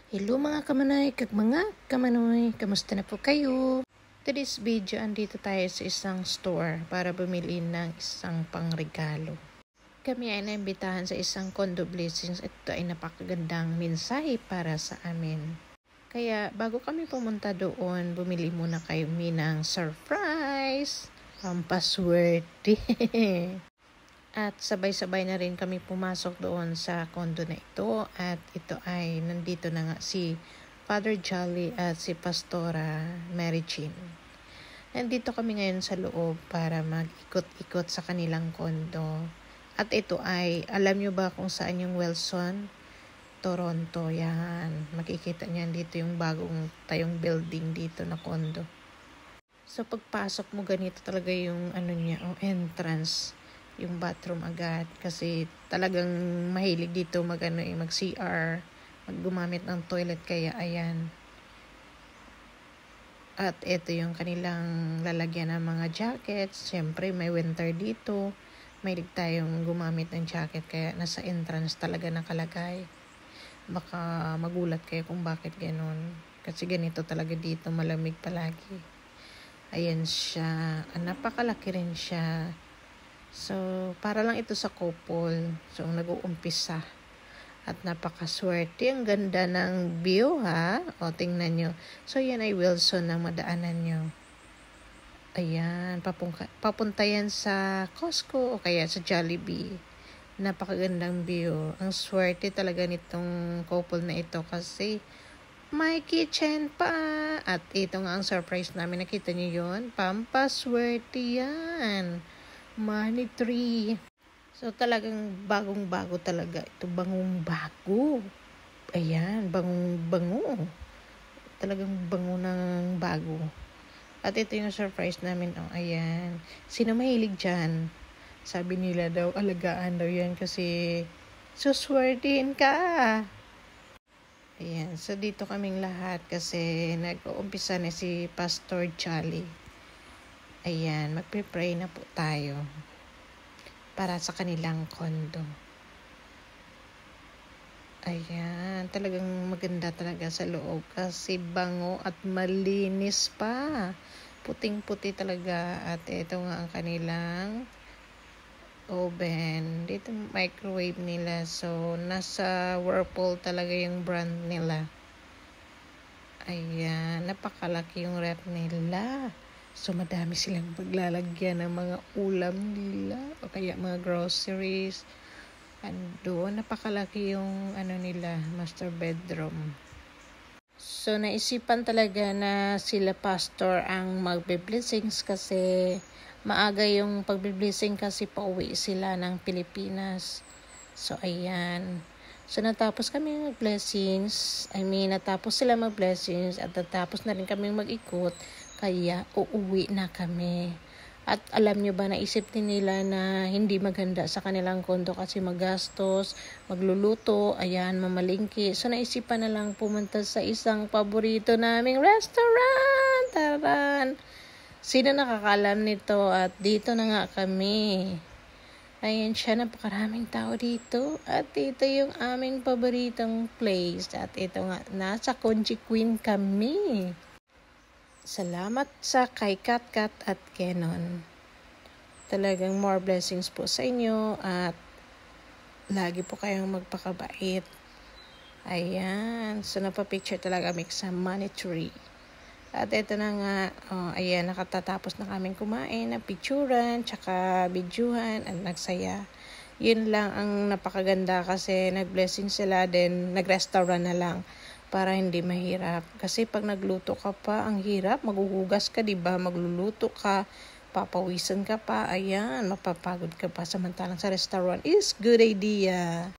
Hello mga kamanay, kag mga kamanoy, kamusta na po kayo? Today's video, andito tayo sa isang store para bumili ng isang pangregalo. Kami ay naimbitahan sa isang condo blessings. Ito ay napakagandang mensahe para sa amin. Kaya bago kami pumunta doon, bumili muna kami ng surprise, pampaswerte. At sabay-sabay na rin kami pumasok doon sa condo na ito. At ito ay nandito na nga si Father Jolly at si Pastora Mary Jean. Nandito kami ngayon sa loob para mag-ikot-ikot sa kanilang condo. At ito ay, alam nyo ba kung saan yung Wilson? Toronto, yan. Makikita niyan dito yung bagong tayong building dito na condo. So pagpasok mo, ganito talaga yung entrance. Yung bathroom agad kasi talagang mahilig dito mag-CR, gumamit ng toilet, kaya ayan. At ito yung kanilang lalagyan ng mga jackets. Siyempre may winter dito, mahilig tayong gumamit ng jacket, kaya nasa entrance talaga nakalagay. Baka magulat kayo kung bakit ganun, kasi ganito talaga dito, malamig palagi. Ayan siya, napakalaki rin siya. So, para lang ito sa couple. So, nag-uumpisa. At napakaswerte. Ang ganda ng view, ha? O, tingnan nyo. So, yan ay Wilson na madaanan nyo. Ayan. Papunta yan sa Costco o kaya sa Jollibee. Napakagandang view. Ang swerte talaga nitong couple na ito kasi may kitchen pa. At ito nga ang surprise namin. Nakita nyo yun? Pampaswerte yan. Money tree. So talagang bagong-bago talaga. Ito bangong-bago. Ayan, bangong-bango. Talagang bango ng bago. At ito yung surprise namin. Oh, ayan. Sino mahilig dyan? Sabi nila daw, alagaan daw yan kasi suswertein ka. Ayan. So dito kaming lahat kasi nag-uumpisa na si Pastor Charlie. Ayan, magpe-pray na po tayo para sa kanilang condo. Ayan, talagang maganda talaga sa loob kasi bango at malinis pa. Puting-puti talaga. At ito nga ang kanilang oven. Dito microwave nila. So, nasa Whirlpool talaga yung brand nila. Ayan, napakalaki yung rep nila. So, madami silang paglalagyan ng mga ulam nila o kaya mga groceries. Doon, napakalaki yung nila, master bedroom. So, naisipan talaga na sila pastor ang magbe-blessings kasi maaga yung pagbe-blessing kasi pauwi sila ng Pilipinas. So, ayan. So, natapos kami mag-blessings. Natapos sila mag-blessings at natapos na rin kami mag-ikot. Kaya, uuwi na kami. At alam nyo ba, naisip din nila na hindi maganda sa kanilang kondo kasi magastos, magluluto, ayan, mamalingki. So, naisipan na lang pumunta sa isang paborito naming restaurant. Taran! Sino nakakalam nito? At dito na nga kami. Ayan siya, napakaraming tao dito. At ito yung aming paboritong place. At ito nga, nasa Conchi Queen kami. Salamat sa kay Katkat at Kenon. Talagang more blessings po sa inyo at lagi po kayong magpakabait. Ayan. So, napapicture talaga kami sa money tree. At ito na nga, ayan, nakatatapos na kaming kumain, na picturean, tsaka videohan, at nagsaya. Yun lang ang napakaganda kasi nag-blessing sila, then nag-restaurant na lang para hindi mahirap. Kasi pag nagluto ka pa, ang hirap, maguhugas ka, diba? Magluluto ka, papawisan ka pa, ayan, mapapagod ka pa. Samantalang sa restaurant is good idea.